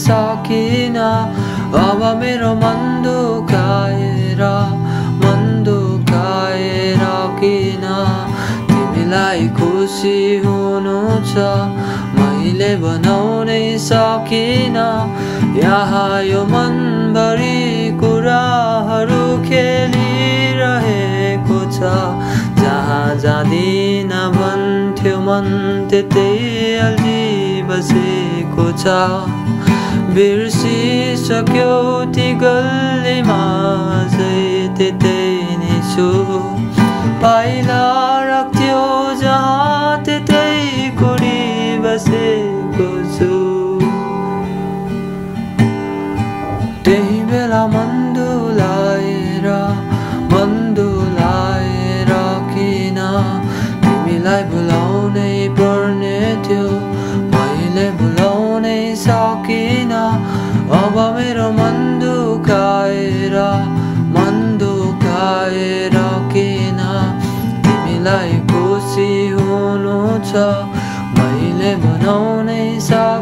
सकिन अब मेरो मन दुखाएर किन तिमीलाई खुसी हुनु छ मैले बनाउनै सकिन यहाँ यो मनभरि कुराहरू खेलिरहेको छ जहाँ जाँदिन भन्थ्यो मन त्यतै अल्झी बसेको छ बिर्सिसक्यो ती गल्लीमा त्यतै नै छु पाइला राख्थ्यो जहाँ त्यतै कुडी बसेको छु त्यही बेला मन दुलाएर किन तिमीलाई भुलाउनै पर्ने थियो मैले भुलाउनै सकिन अब मेरो मन दुखाएर किन तिमीलाई खुसी हुनु छ मैले बनाउनै सकिन